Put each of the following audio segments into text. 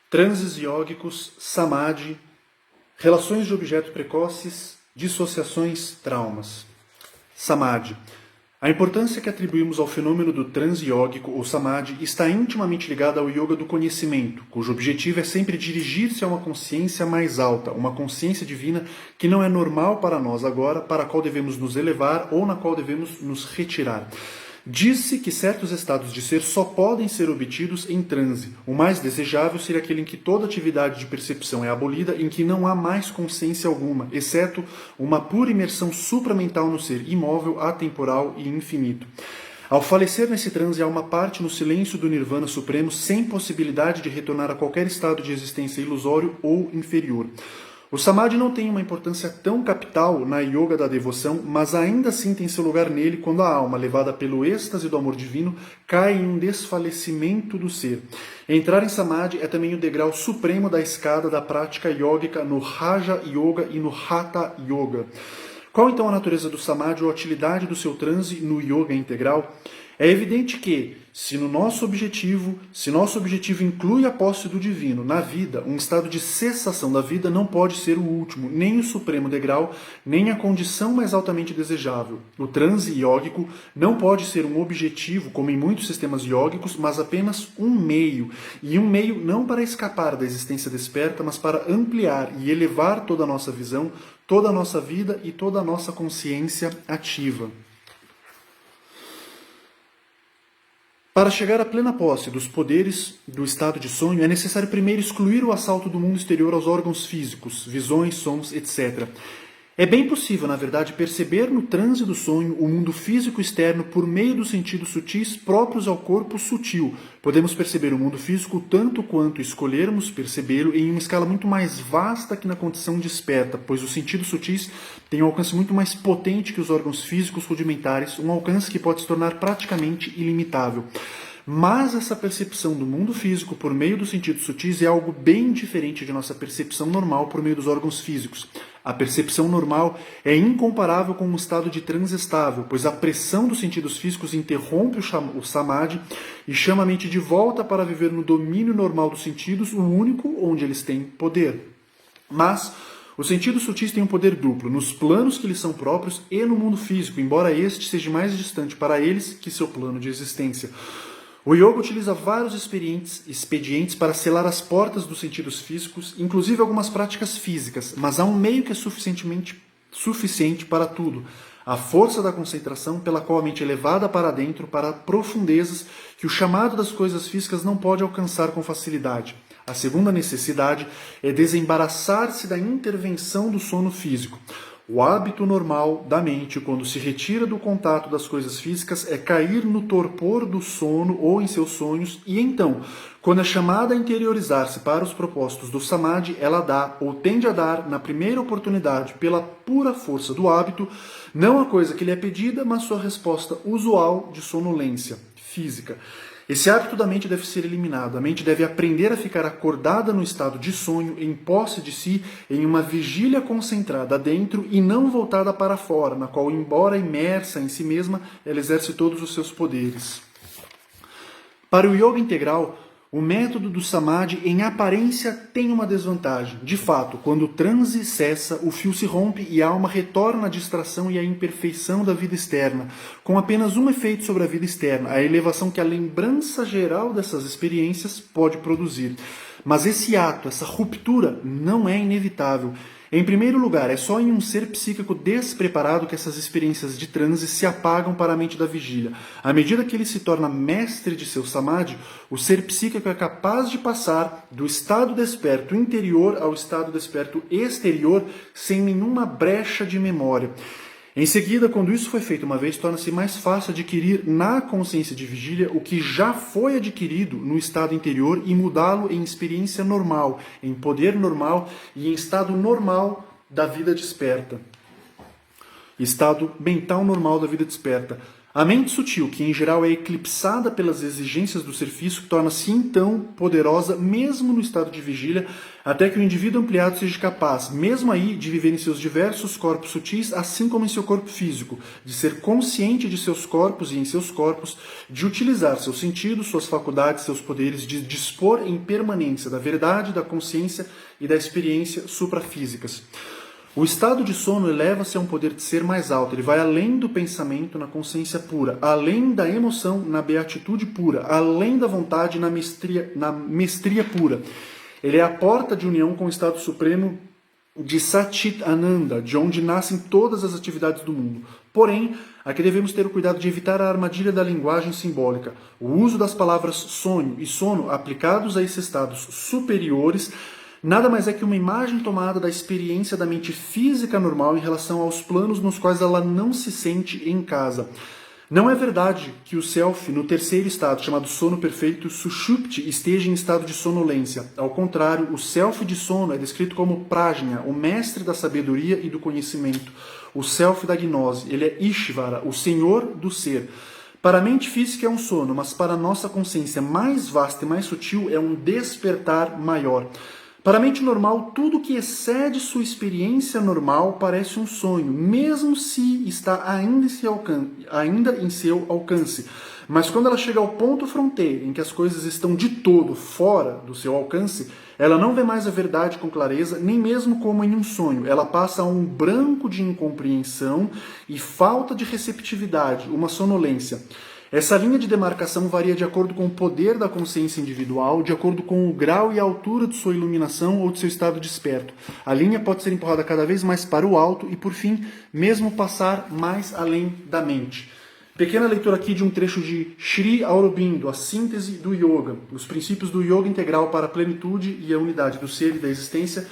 Transes iógicos, samadhi, relações de objeto precoces, dissociações, traumas. Samadhi. A importância que atribuímos ao fenômeno do transe iógico ou samadhi está intimamente ligada ao yoga do conhecimento, cujo objetivo é sempre dirigir-se a uma consciência mais alta, uma consciência divina que não é normal para nós agora, para a qual devemos nos elevar ou na qual devemos nos retirar. Diz-se que certos estados de ser só podem ser obtidos em transe. O mais desejável seria aquele em que toda atividade de percepção é abolida, em que não há mais consciência alguma, exceto uma pura imersão supramental no ser imóvel, atemporal e infinito. Ao falecer nesse transe, há uma parte no silêncio do nirvana supremo sem possibilidade de retornar a qualquer estado de existência ilusório ou inferior. O samadhi não tem uma importância tão capital na yoga da devoção, mas ainda assim tem seu lugar nele quando a alma, levada pelo êxtase do amor divino, cai em um desfalecimento do ser. Entrar em samadhi é também o degrau supremo da escada da prática yógica no Raja Yoga e no Hatha Yoga. Qual então a natureza do samadhi ou a utilidade do seu transe no yoga integral? É evidente que, se nosso objetivo inclui a posse do divino na vida, um estado de cessação da vida não pode ser o último, nem o supremo degrau, nem a condição mais altamente desejável. O transe iógico não pode ser um objetivo, como em muitos sistemas iógicos, mas apenas um meio, e um meio não para escapar da existência desperta, mas para ampliar e elevar toda a nossa visão, toda a nossa vida e toda a nossa consciência ativa. Para chegar à plena posse dos poderes do estado de sonho, é necessário primeiro excluir o assalto do mundo exterior aos órgãos físicos, visões, sons, etc. É bem possível, na verdade, perceber no transe do sonho o mundo físico externo por meio dos sentidos sutis próprios ao corpo sutil. Podemos perceber o mundo físico tanto quanto escolhermos percebê-lo em uma escala muito mais vasta que na condição desperta, pois os sentidos sutis têm um alcance muito mais potente que os órgãos físicos rudimentares, um alcance que pode se tornar praticamente ilimitável. Mas essa percepção do mundo físico por meio dos sentidos sutis é algo bem diferente de nossa percepção normal por meio dos órgãos físicos. A percepção normal é incomparável com um estado de transe estável, pois a pressão dos sentidos físicos interrompe o samadhi e chama a mente de volta para viver no domínio normal dos sentidos, o único onde eles têm poder. Mas os sentidos sutis têm um poder duplo, nos planos que lhes são próprios e no mundo físico, embora este seja mais distante para eles que seu plano de existência. O yoga utiliza vários expedientes para selar as portas dos sentidos físicos, inclusive algumas práticas físicas, mas há um meio que é suficiente para tudo. A força da concentração pela qual a mente é levada para dentro, para profundezas que o chamado das coisas físicas não pode alcançar com facilidade. A segunda necessidade é desembaraçar-se da intervenção do sono físico. O hábito normal da mente, quando se retira do contato das coisas físicas, é cair no torpor do sono ou em seus sonhos, e então, quando é chamada a interiorizar-se para os propósitos do samadhi, ela dá, ou tende a dar, na primeira oportunidade, pela pura força do hábito, não a coisa que lhe é pedida, mas sua resposta usual de sonolência física. Esse hábito da mente deve ser eliminado. A mente deve aprender a ficar acordada no estado de sonho, em posse de si, em uma vigília concentrada dentro e não voltada para fora, na qual, embora imersa em si mesma, ela exerce todos os seus poderes. Para o yoga integral, o método do samadhi, em aparência, tem uma desvantagem. De fato, quando o transe cessa, o fio se rompe e a alma retorna à distração e à imperfeição da vida externa, com apenas um efeito sobre a vida externa, a elevação que a lembrança geral dessas experiências pode produzir. Mas esse ato, essa ruptura, não é inevitável. Em primeiro lugar, é só em um ser psíquico despreparado que essas experiências de transe se apagam para a mente da vigília. À medida que ele se torna mestre de seu samadhi, o ser psíquico é capaz de passar do estado desperto interior ao estado desperto exterior sem nenhuma brecha de memória. Em seguida, quando isso foi feito uma vez, torna-se mais fácil adquirir na consciência de vigília o que já foi adquirido no estado interior e mudá-lo em experiência normal, em poder normal e em estado normal da vida desperta. Estado mental normal da vida desperta. A mente sutil, que em geral é eclipsada pelas exigências do ser físico, torna-se então poderosa mesmo no estado de vigília, até que o indivíduo ampliado seja capaz, mesmo aí, de viver em seus diversos corpos sutis, assim como em seu corpo físico, de ser consciente de seus corpos e em seus corpos, de utilizar seus sentidos, suas faculdades, seus poderes, de dispor em permanência da verdade, da consciência e da experiência suprafísicas. O estado de sono eleva-se a um poder de ser mais alto, ele vai além do pensamento na consciência pura, além da emoção na beatitude pura, além da vontade na mestria pura. Ele é a porta de união com o estado supremo de Satchit Ananda, de onde nascem todas as atividades do mundo. Porém, aqui devemos ter o cuidado de evitar a armadilha da linguagem simbólica. O uso das palavras sonho e sono aplicados a esses estados superiores nada mais é que uma imagem tomada da experiência da mente física normal em relação aos planos nos quais ela não se sente em casa. Não é verdade que o self, no terceiro estado, chamado sono perfeito, sushupti, esteja em estado de sonolência. Ao contrário, o self de sono é descrito como prajna, o mestre da sabedoria e do conhecimento. O self da gnose, ele é Ishvara, o senhor do ser. Para a mente física é um sono, mas para a nossa consciência mais vasta e mais sutil é um despertar maior. Para a mente normal, tudo que excede sua experiência normal parece um sonho, mesmo se está ainda em seu alcance. Mas quando ela chega ao ponto fronteiro, em que as coisas estão de todo fora do seu alcance, ela não vê mais a verdade com clareza, nem mesmo como em um sonho. Ela passa a um branco de incompreensão e falta de receptividade, uma sonolência. Essa linha de demarcação varia de acordo com o poder da consciência individual, de acordo com o grau e a altura de sua iluminação ou de seu estado desperto. A linha pode ser empurrada cada vez mais para o alto e, por fim, mesmo passar mais além da mente. Pequena leitura aqui de um trecho de Sri Aurobindo, a síntese do yoga, os princípios do yoga integral para a plenitude e a unidade do ser e da existência.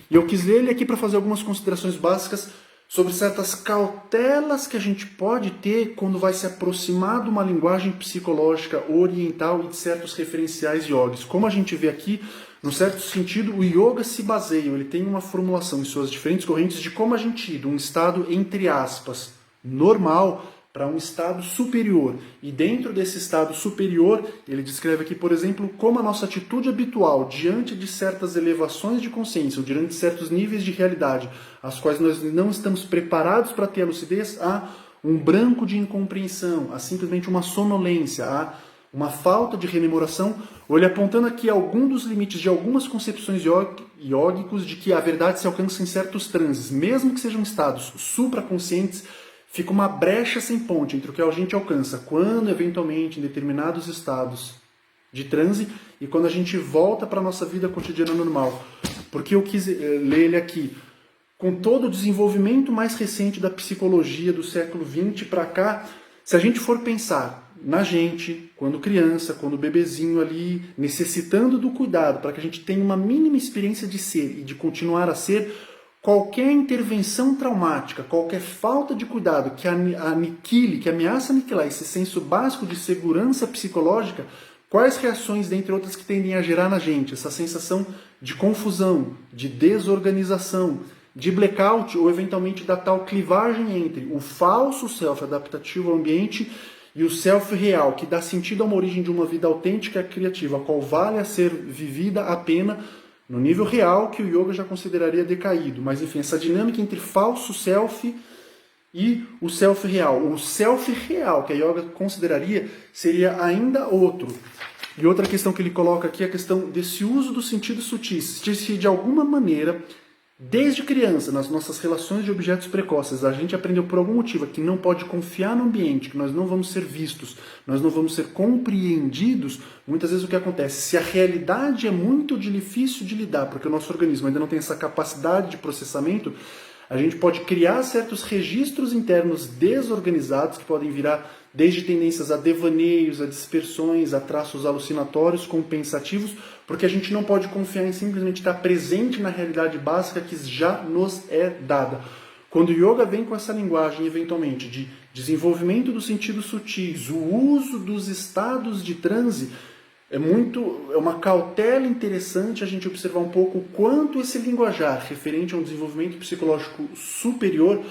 E eu quis ler ele aqui para fazer algumas considerações básicas sobre certas cautelas que a gente pode ter quando vai se aproximar de uma linguagem psicológica oriental e de certos referenciais yogis. Como a gente vê aqui, num certo sentido, o yoga se baseia, ele tem uma formulação em suas diferentes correntes de como a gente ir de um estado, entre aspas, normal para um estado superior. E dentro desse estado superior, ele descreve aqui, por exemplo, como a nossa atitude habitual diante de certas elevações de consciência, ou diante de certos níveis de realidade, as quais nós não estamos preparados para ter a lucidez, há um branco de incompreensão, há simplesmente uma sonolência, há uma falta de rememoração, ou ele apontando aqui algum dos limites de algumas concepções yógicos de que a verdade se alcança em certos transes, mesmo que sejam estados supraconscientes. Fica uma brecha sem ponte entre o que a gente alcança quando, eventualmente, em determinados estados de transe e quando a gente volta para a nossa vida cotidiana normal. Porque eu quis ler ele aqui. Com todo o desenvolvimento mais recente da psicologia do século XX para cá, se a gente for pensar na gente, quando criança, quando bebezinho ali, necessitando do cuidado para que a gente tenha uma mínima experiência de ser e de continuar a ser, qualquer intervenção traumática, qualquer falta de cuidado que aniquile, que ameace aniquilar esse senso básico de segurança psicológica, quais reações, dentre outras, que tendem a gerar na gente? Essa sensação de confusão, de desorganização, de blackout ou eventualmente da tal clivagem entre o falso self adaptativo ao ambiente e o self real, que dá sentido a uma origem de uma vida autêntica e criativa, a qual vale a ser vivida a pena no nível real que o yoga já consideraria decaído. Mas, enfim, essa dinâmica entre falso self e o self real. O self real que a yoga consideraria seria ainda outro. E outra questão que ele coloca aqui é a questão desse uso dos sentidos sutis. Se de alguma maneira, desde criança, nas nossas relações de objetos precoces, a gente aprendeu por algum motivo que não pode confiar no ambiente, que nós não vamos ser vistos, nós não vamos ser compreendidos, muitas vezes o que acontece? Se a realidade é muito difícil de lidar, porque o nosso organismo ainda não tem essa capacidade de processamento, a gente pode criar certos registros internos desorganizados que podem virar desde tendências a devaneios, a dispersões, a traços alucinatórios, compensativos, porque a gente não pode confiar em simplesmente estar presente na realidade básica que já nos é dada. Quando o yoga vem com essa linguagem, eventualmente, de desenvolvimento dos sentidos sutis, o uso dos estados de transe, é uma cautela interessante a gente observar um pouco o quanto esse linguajar referente a um desenvolvimento psicológico superior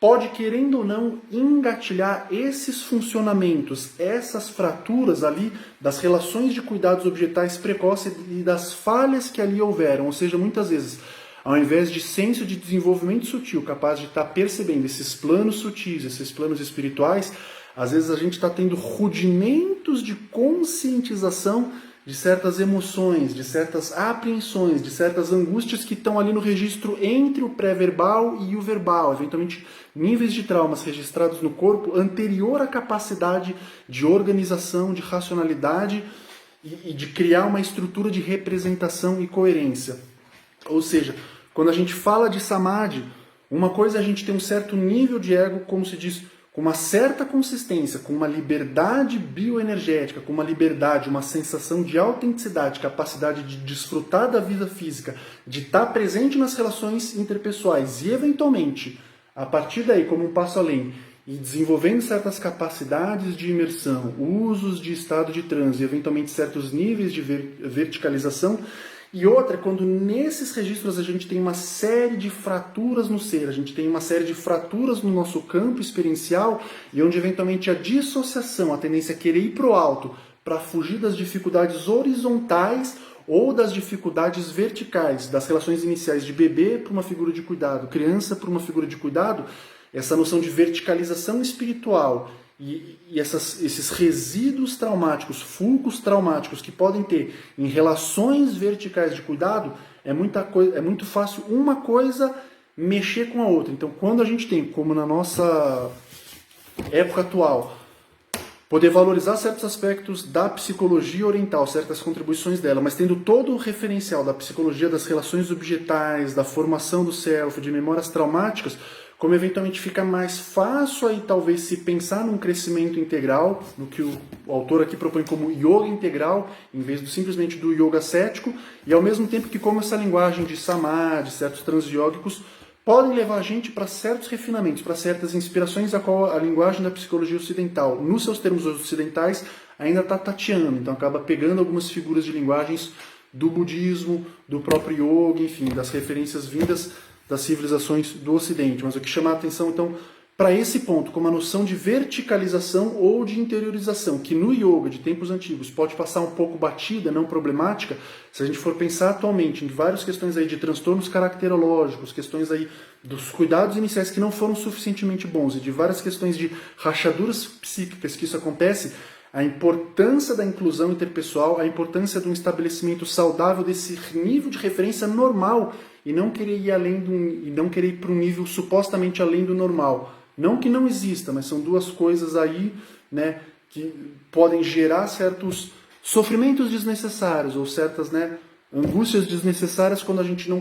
pode, querendo ou não, engatilhar esses funcionamentos, essas fraturas ali das relações de cuidados objetais precoces e das falhas que ali houveram. Ou seja, muitas vezes, ao invés de senso de desenvolvimento sutil, capaz de estar percebendo esses planos sutis, esses planos espirituais, às vezes a gente está tendo rudimentos de conscientização de certas emoções, de certas apreensões, de certas angústias que estão ali no registro entre o pré-verbal e o verbal, eventualmente níveis de traumas registrados no corpo anterior à capacidade de organização, de racionalidade e de criar uma estrutura de representação e coerência. Ou seja, quando a gente fala de samadhi, uma coisa é a gente ter um certo nível de ego, como se diz, com uma certa consistência, com uma liberdade bioenergética, com uma liberdade, uma sensação de autenticidade, capacidade de desfrutar da vida física, de estar presente nas relações interpessoais e, eventualmente, a partir daí, como um passo além, e desenvolvendo certas capacidades de imersão, usos de estado de transe e, eventualmente, certos níveis de verticalização. E outra, quando nesses registros a gente tem uma série de fraturas no ser, a gente tem uma série de fraturas no nosso campo experiencial, e onde eventualmente a dissociação, a tendência a querer ir para o alto, para fugir das dificuldades horizontais ou das dificuldades verticais, das relações iniciais de bebê para uma figura de cuidado, criança para uma figura de cuidado, essa noção de verticalização espiritual e esses resíduos traumáticos, fulcros traumáticos que podem ter em relações verticais de cuidado, é muito fácil uma coisa mexer com a outra. Então, quando a gente tem, como na nossa época atual, poder valorizar certos aspectos da psicologia oriental, certas contribuições dela, mas tendo todo o referencial da psicologia das relações objetais, da formação do self, de memórias traumáticas, como eventualmente fica mais fácil aí talvez se pensar num crescimento integral, no que o autor aqui propõe como yoga integral, em vez simplesmente do yoga cético, e ao mesmo tempo que como essa linguagem de samadhi, certos transyógicos, podem levar a gente para certos refinamentos, para certas inspirações a qual a linguagem da psicologia ocidental, nos seus termos ocidentais, ainda está tateando, então acaba pegando algumas figuras de linguagens do budismo, do próprio yoga, enfim, das referências vindas das civilizações do Ocidente. Mas o que chama a atenção, então, para esse ponto, como a noção de verticalização ou de interiorização, que no yoga de tempos antigos pode passar um pouco batida, não problemática, se a gente for pensar atualmente em várias questões aí de transtornos caracterológicos, questões aí dos cuidados iniciais que não foram suficientemente bons e de várias questões de rachaduras psíquicas que isso acontece, a importância da inclusão interpessoal, a importância de um estabelecimento saudável desse nível de referência normal e não querer ir além e não querer ir para um nível supostamente além do normal. Não que não exista, mas são duas coisas aí, né, que podem gerar certos sofrimentos desnecessários ou certas, né, angústias desnecessárias quando a gente não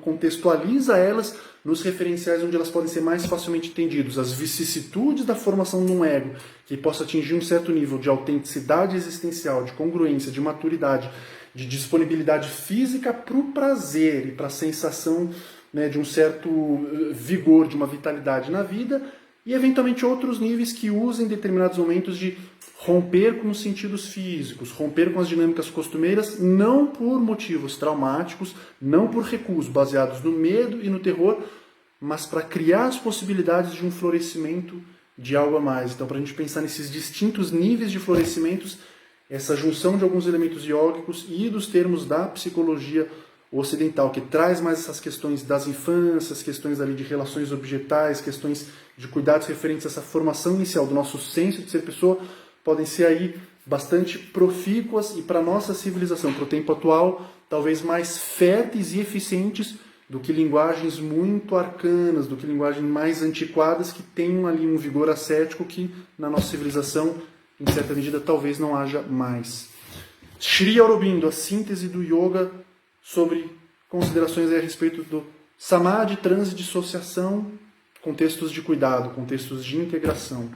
contextualiza elas nos referenciais onde elas podem ser mais facilmente entendidas. As vicissitudes da formação de um ego que possa atingir um certo nível de autenticidade existencial, de congruência, de maturidade, de disponibilidade física para o prazer e para a sensação, né, de um certo vigor, de uma vitalidade na vida, e eventualmente outros níveis que usem determinados momentos de romper com os sentidos físicos, romper com as dinâmicas costumeiras, não por motivos traumáticos, não por recuos baseados no medo e no terror, mas para criar as possibilidades de um florescimento de algo a mais. Então, para a gente pensar nesses distintos níveis de florescimentos, essa junção de alguns elementos iógicos e dos termos da psicologia ocidental, que traz mais essas questões das infâncias, questões ali de relações objetais, questões de cuidados referentes a essa formação inicial do nosso senso de ser pessoa, podem ser aí bastante profícuas e para a nossa civilização, para o tempo atual, talvez mais férteis e eficientes do que linguagens muito arcanas, do que linguagens mais antiquadas que tenham ali um vigor ascético que na nossa civilização, em certa medida, talvez não haja mais. Sri Aurobindo, a síntese do yoga sobre considerações a respeito do samadhi, transe, dissociação, contextos de cuidado, contextos de integração.